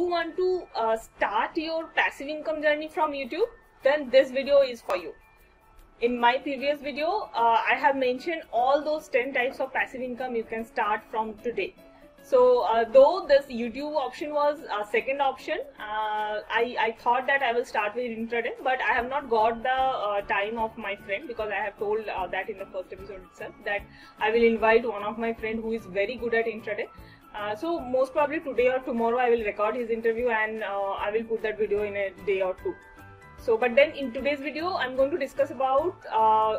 want to start your passive income journey from YouTube, then this video is for you. In my previous video, I have mentioned all those 10 types of passive income you can start from today. So though this YouTube option was a second option, I thought that I will start with intraday, but I have not got the time of my friend, because I have told that in the first episode itself that I will invite one of my friend who is very good at intraday. So most probably today or tomorrow I will record his interview and I will put that video in a day or two. So but then in today's video I'm going to discuss about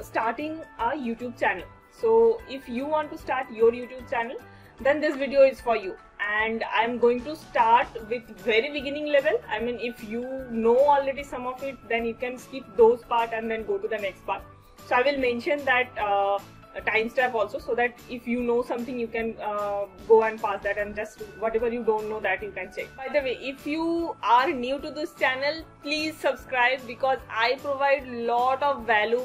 starting a YouTube channel. So if you want to start your YouTube channel, then this video is for you, and I'm going to start with very beginning level. I mean, if you know already some of it, then you can skip those part and then go to the next part. So I will mention that timestamp also, so that if you know something you can go and pass that, and just whatever you don't know that you can check. By the way, if you are new to this channel, please subscribe, because I provide lot of value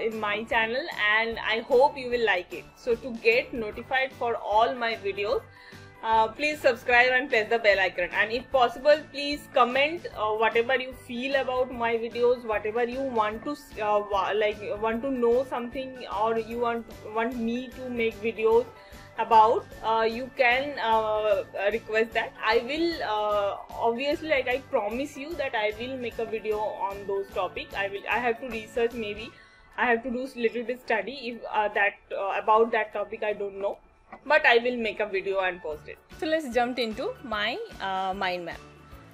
in my channel and I hope you will like it. So to get notified for all my videos, please subscribe and press the bell icon, and if possible please comment whatever you feel about my videos, whatever you want to want to know something, or you want me to make videos about, you can request that. I will obviously, like I promise you that I will make a video on those topics. I have to research, maybe I have to do little bit study if about that topic I don't know, but I will make a video and post it. So let's jump into my mind map.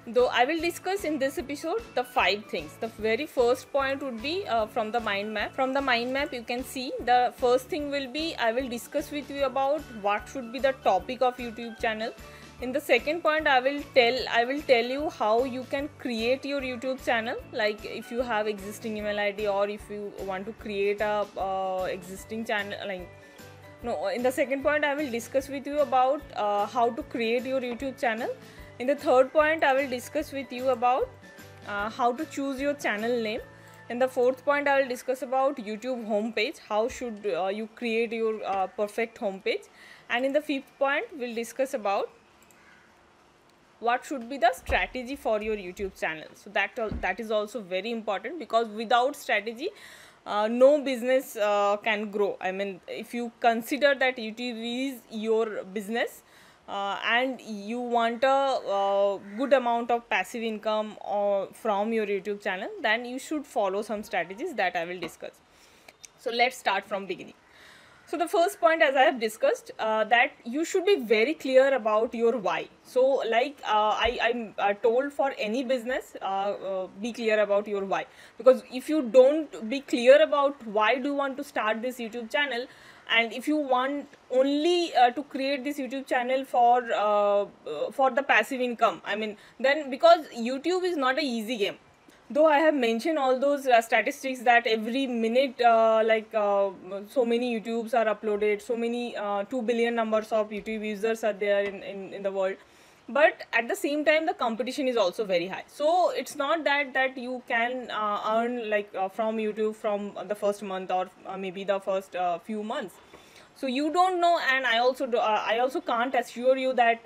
Though I will discuss in this episode the 5 things. The very first point would be from the mind map. From the mind map you can see the first thing will be, I will discuss with you about what should be the topic of YouTube channel. In the second point I will tell you how you can create your YouTube channel, like if you have existing email ID or if you want to create a existing channel, in the second point I will discuss with you about how to create your YouTube channel. In the third point I will discuss with you about how to choose your channel name. In the fourth point I will discuss about YouTube homepage, how should you create your perfect homepage. And in the fifth point we'll discuss about what should be the strategy for your YouTube channel. So that is also very important, because without strategy no business can grow. I mean, if you consider that YouTube is your business and you want a good amount of passive income from your YouTube channel, then you should follow some strategies that I will discuss. So let's start from beginning. So the first point, as I have discussed, that you should be very clear about your why. So like I'm told for any business, be clear about your why, because if you don't be clear about why do you want to start this YouTube channel, and if you want only to create this YouTube channel for the passive income, I mean, then because YouTube is not an easy game. Though I have mentioned all those statistics that every minute so many YouTubes are uploaded, so many 2 billion numbers of YouTube users are there in the world, but at the same time the competition is also very high. So it's not that you can earn from YouTube from the first month or maybe the first few months. So you don't know, and I also can't assure you that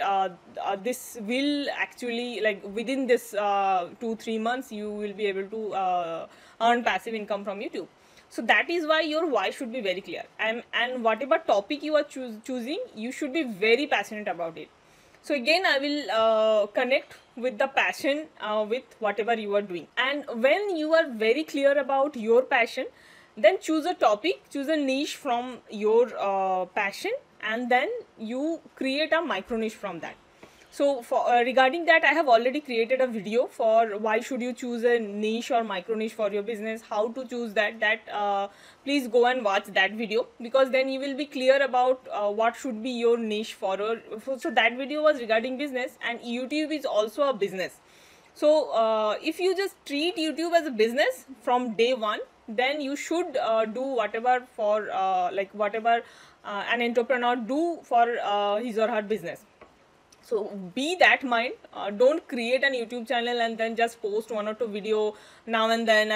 this will actually, within this 2-3 months you will be able to earn passive income from YouTube. So that is why your why should be very clear, and whatever topic you are choosing, you should be very passionate about it. So again I will connect with the passion with whatever you are doing, and when you are very clear about your passion, then choose a topic, choose a niche from your passion, and then you create a micro niche from that. So for regarding that, I have already created a video for why should you choose a niche or micro niche for your business, how to choose that. Please go and watch that video, because then you will be clear about what should be your niche so that video was regarding business, and YouTube is also a business. So if you just treat YouTube as a business from day one, then you should do whatever for whatever an entrepreneur do for his or her business. So be that mind. Don't create an YouTube channel and then just post 1 or 2 video now and then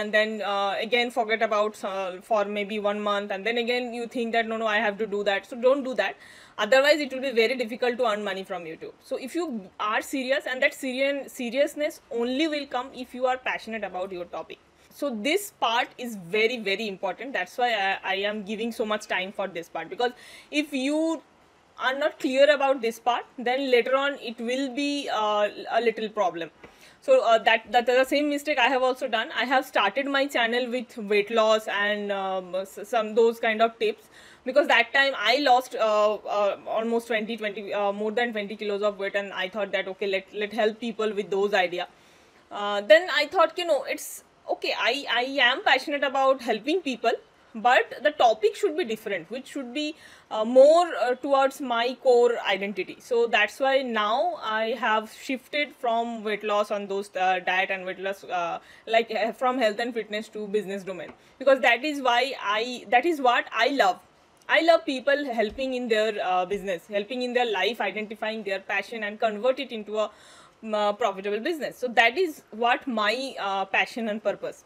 again forget about for maybe 1 month, and then again you think that no, I have to do that. So don't do that. Otherwise it will be very difficult to earn money from YouTube. So if you are serious, and that seriousness only will come if you are passionate about your topic. So this part is very, very important. That's why I am giving so much time for this part, because if you are not clear about this part, then later on it will be a little problem. So that's the same mistake I have also done. I have started my channel with weight loss and some those kind of tips, because that time I lost almost 20 more than 20 kilos of weight, and I thought that okay, let help people with those idea. Then I thought, it's okay, I am passionate about helping people, but the topic should be different, which should be more towards my core identity. So that's why now I have shifted from weight loss on those diet and weight loss from health and fitness to business domain, because that is what I love. I love people helping in their business, helping in their life, identifying their passion and convert it into a profitable business. So that is what my passion and purpose.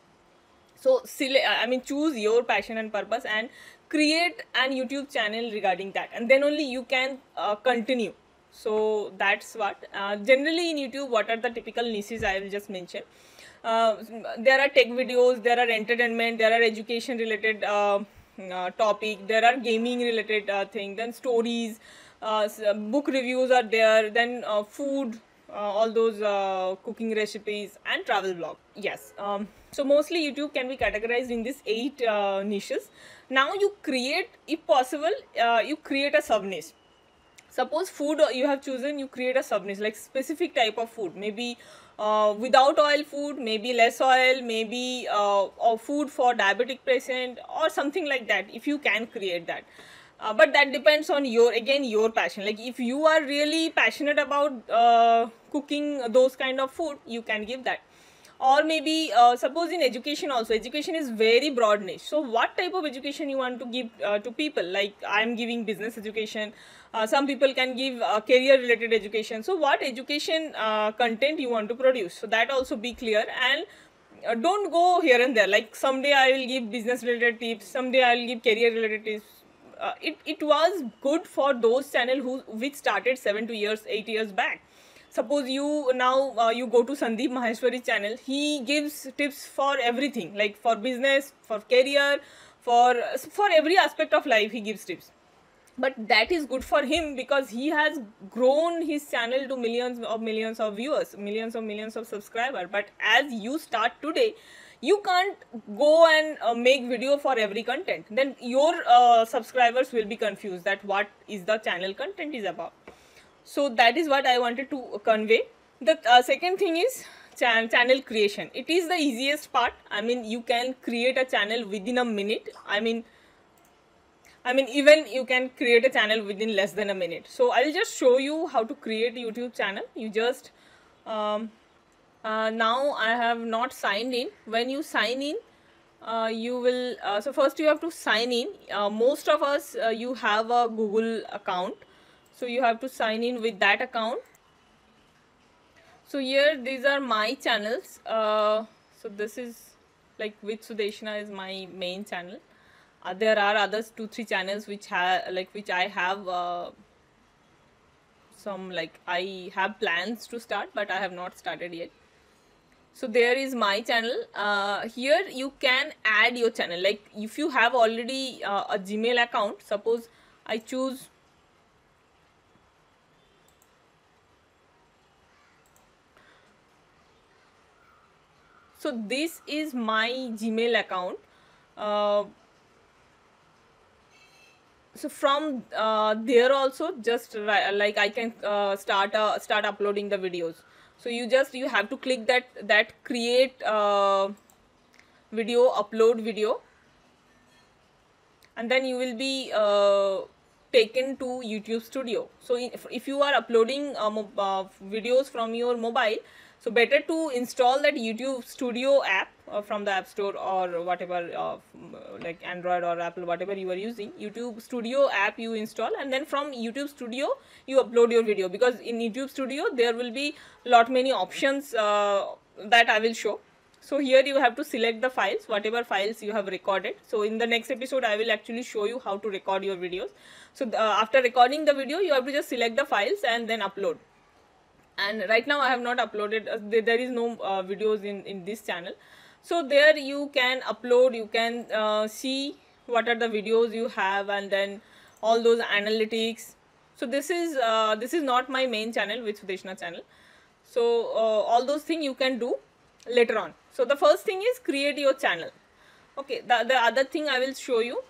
So choose your passion and purpose and create an YouTube channel regarding that, and then only you can continue. So that's what generally in YouTube, what are the typical niches I will just mention. There are tech videos, there are entertainment, there are education related topic, there are gaming related thing, then stories, book reviews are there, then food, all those cooking recipes, and travel vlog. Yes. So mostly YouTube can be categorized in these 8 niches. Now you create, if possible, you create a sub niche. Suppose food you have chosen, you create a sub niche, like specific type of food, maybe without oil food, maybe less oil, maybe or food for diabetic patient or something like that, if you can create that. But that depends on your passion. Like if you are really passionate about cooking those kind of food, you can give that. Or maybe suppose in education also, education is very broad niche. So what type of education you want to give to people? Like I am giving business education, some people can give career related education. So what education content you want to produce? So that also be clear, and don't go here and there, like someday I will give business related tips, someday I will give career related tips. It was good for those channel which started 8 years back. Suppose you now you go to Sandeep Maheshwari channel, he gives tips for everything, like for business, for career, for every aspect of life he gives tips. But that is good for him because he has grown his channel to millions of viewers, millions of subscribers. But as you start today, you can't go and make video for every content. Then your subscribers will be confused that what is the channel content is about. So that is what I wanted to convey. The second thing is channel creation. It is the easiest part. You can create a channel within a minute. Even you can create a channel within less than a minute. So I'll just show you how to create a YouTube channel. You just now I have not signed in. When you sign in, you will so first you have to sign in. Most of us you have a Google account, so you have to sign in with that account. So here these are my channels. So this is like with Sudeshna is my main channel. There are others 2-3 channels which I have I have plans to start, but I have not started yet. So there is my channel. Here you can add your channel. Like if you have already a Gmail account, suppose I choose so this is my Gmail account. So from there also just like I can start uploading the videos. So you have to click that create video, upload video, and then you will be taken to YouTube Studio. So if you are uploading videos from your mobile, so better to install that YouTube Studio app from the App Store or whatever, like Android or Apple, whatever you are using. YouTube Studio app you install, and then from YouTube Studio you upload your video, because in YouTube Studio there will be lot many options that I will show. So here you have to select the files, whatever files you have recorded. So in the next episode I will actually show you how to record your videos. So after recording the video, you have to just select the files and then upload. And right now I have not uploaded, there is no videos in this channel. So there you can upload, you can see what are the videos you have, and then all those analytics. So this is not my main channel, with Sudeshna channel. So all those things you can do later on. So the first thing is create your channel. Okay, the other thing I will show you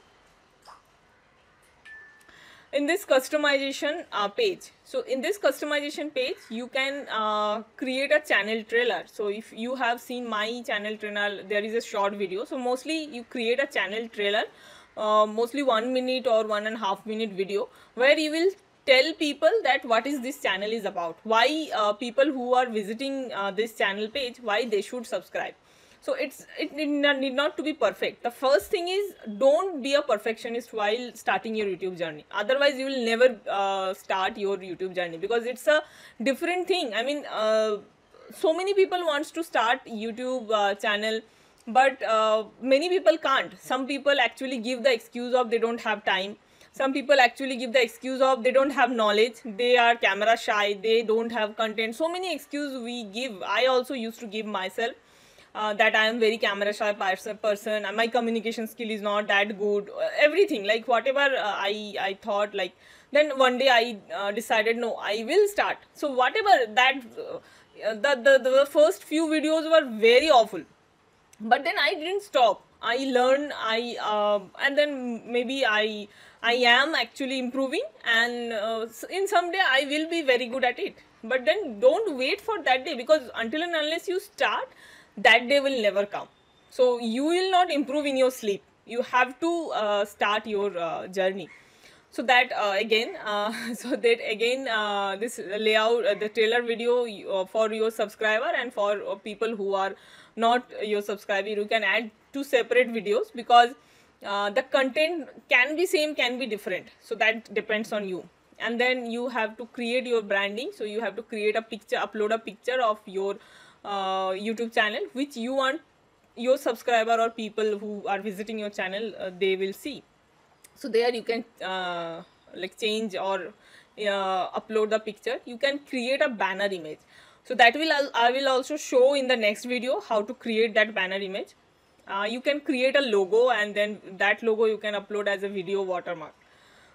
in this customization page. So in this customization page you can create a channel trailer. So if you have seen my channel trailer, there is a short video. So mostly you create a channel trailer, mostly 1 minute or 1.5 minute video, where you will tell people that what is this channel is about, why people who are visiting this channel page, why they should subscribe. So it need not to be perfect. The first thing is, don't be a perfectionist while starting your YouTube journey. Otherwise you will never start your YouTube journey, because it's a different thing. I mean, so many people wants to start YouTube channel, but many people can't. Some people actually give the excuse of they don't have time. Some people actually give the excuse of they don't have knowledge, they are camera shy, they don't have content. So many excuses we give. I also used to give myself. That I am very camera shy person, and my communication skill is not that good, everything, like whatever I thought, like then one day I decided, no, I will start. So whatever that the first few videos were very awful, but then I didn't stop. I learned, and then maybe I am actually improving, and in some day I will be very good at it. But then don't wait for that day, because until and unless you start, that day will never come. So you will not improve in your sleep. You have to start your journey. So that this layout, the trailer video for your subscriber and for people who are not your subscriber, you can add 2 separate videos, because the content can be same, can be different. So that depends on you. And then you have to create your branding. So you have to create a picture, upload a picture of your YouTube channel, which you want your subscriber or people who are visiting your channel, they will see. So there you can like change or upload the picture. You can create a banner image. So that I will also show in the next video how to create that banner image. You can create a logo, and then that logo you can upload as a video watermark.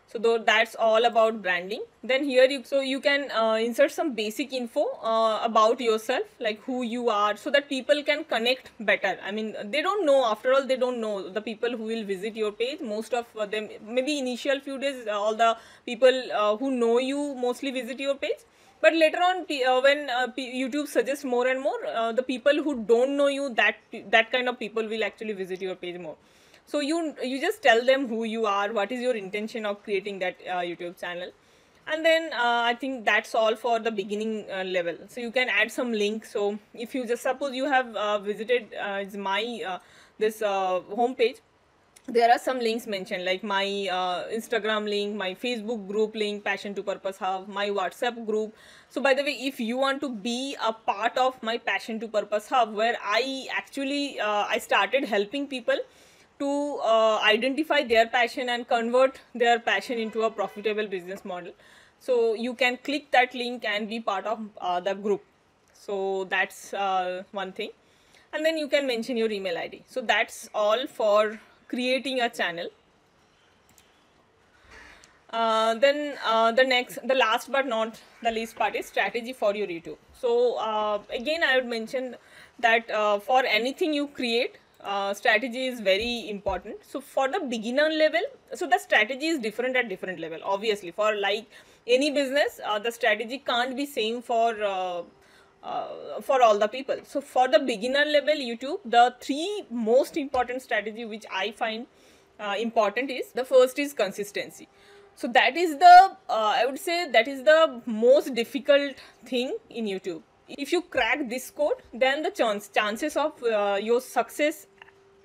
So that's all about branding. Then here you can insert some basic info about yourself, like who you are, so that people can connect better. I mean, they don't know, after all, they don't know the people who will visit your page. Most of them, maybe initial few days, all the people who know you mostly visit your page. But later on, when YouTube suggests more and more, the people who don't know you, that kind of people will actually visit your page more. So you just tell them who you are, what is your intention of creating that YouTube channel, and then I think that's all for the beginning level. So you can add some links. So if you just suppose you have visited my this home page, there are some links mentioned, like my Instagram link, my Facebook group link, Passion to Purpose Hub, my WhatsApp group. So by the way, if you want to be a part of my Passion to Purpose Hub, where I actually I started helping people to identify their passion and convert their passion into a profitable business model. So you can click that link and be part of the group. So that's one thing. And then you can mention your email ID. So that's all for creating a channel. Then the last but not the least part is strategy for your YouTube. So again, I would mention that for anything you create, strategy is very important. So for the beginner level, so the strategy is different at different level. Obviously, for like any business, the strategy can't be same for all the people. So for the beginner level YouTube, the 3 most important strategy which I find important is, the first is consistency. So that is the I would say that is the most difficult thing in YouTube. If you crack this code, then the chances of your success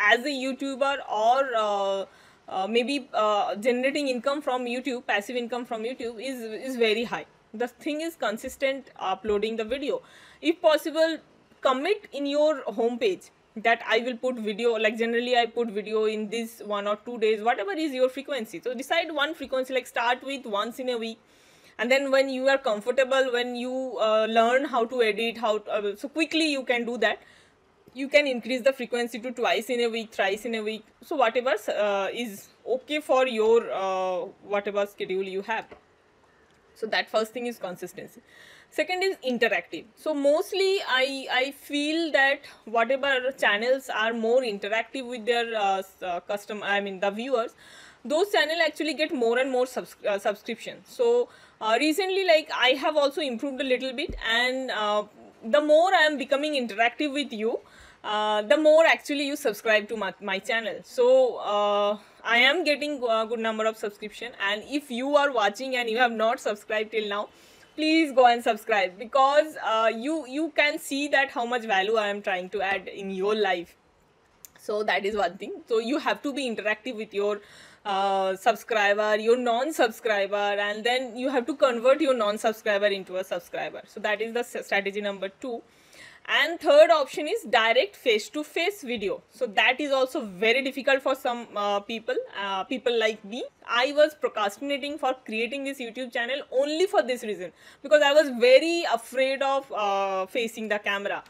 as a YouTuber, or maybe generating income from YouTube, passive income from YouTube, is very high. The thing is consistent uploading the video. If possible, commit in your homepage that I will put video, like generally I put video in this 1 or 2 days, whatever is your frequency. So decide one frequency, like start with once in a week, and then when you are comfortable, when you learn how to edit, so quickly you can do that, you can increase the frequency to twice in a week, thrice in a week. So whatever is okay for your whatever schedule you have. So that first thing is consistency. Second is interactive. So mostly I feel that whatever channels are more interactive with their the viewers, those channels actually get more and more subscriptions. So recently, like, I have also improved a little bit, and the more I am becoming interactive with you, the more actually you subscribe to my channel. So I am getting a good number of subscription, and if you are watching and you have not subscribed till now, please go and subscribe, because you can see that how much value I am trying to add in your life. So that is one thing. So you have to be interactive with your subscriber, your non-subscriber, and then you have to convert your non-subscriber into a subscriber. So that is the strategy number 2. And third option is direct face-to-face video. So that is also very difficult for some people like me. I was procrastinating for creating this YouTube channel only for this reason, because I was very afraid of facing the camera.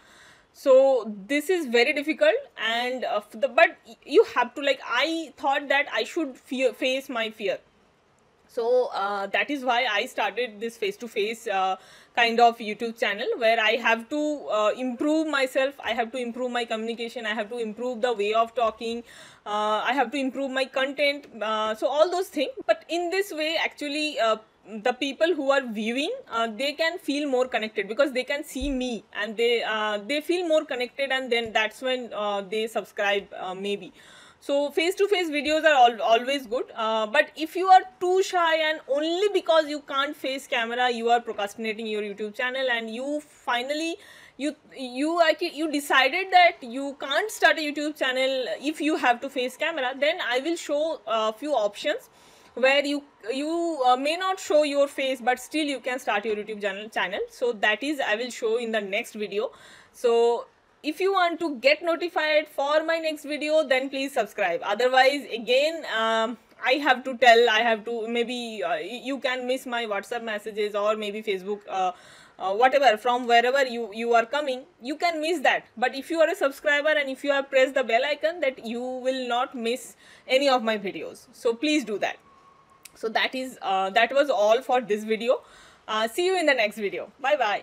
So this is very difficult, and but you have to, like, I thought that I should face my fear. So that is why I started this face-to-face kind of YouTube channel, where I have to improve myself, I have to improve my communication, I have to improve the way of talking, I have to improve my content, so all those things. But in this way, actually, the people who are viewing, they can feel more connected, because they can see me, and they feel more connected, and then that's when they subscribe, maybe. So face-to-face videos are always good, but if you are too shy and only because you can't face camera, you are procrastinating your YouTube channel, and you finally you decided that you can't start a YouTube channel if you have to face camera, then I will show a few options where you may not show your face, but still you can start your YouTube channel. So that is, I will show in the next video. So if you want to get notified for my next video, then please subscribe. Otherwise, again, I have to maybe you can miss my WhatsApp messages, or maybe Facebook, whatever, from wherever you are coming, you can miss that. But if you are a subscriber and if you have pressed the bell icon, that you will not miss any of my videos. So please do that. So that was all for this video. See you in the next video. Bye bye.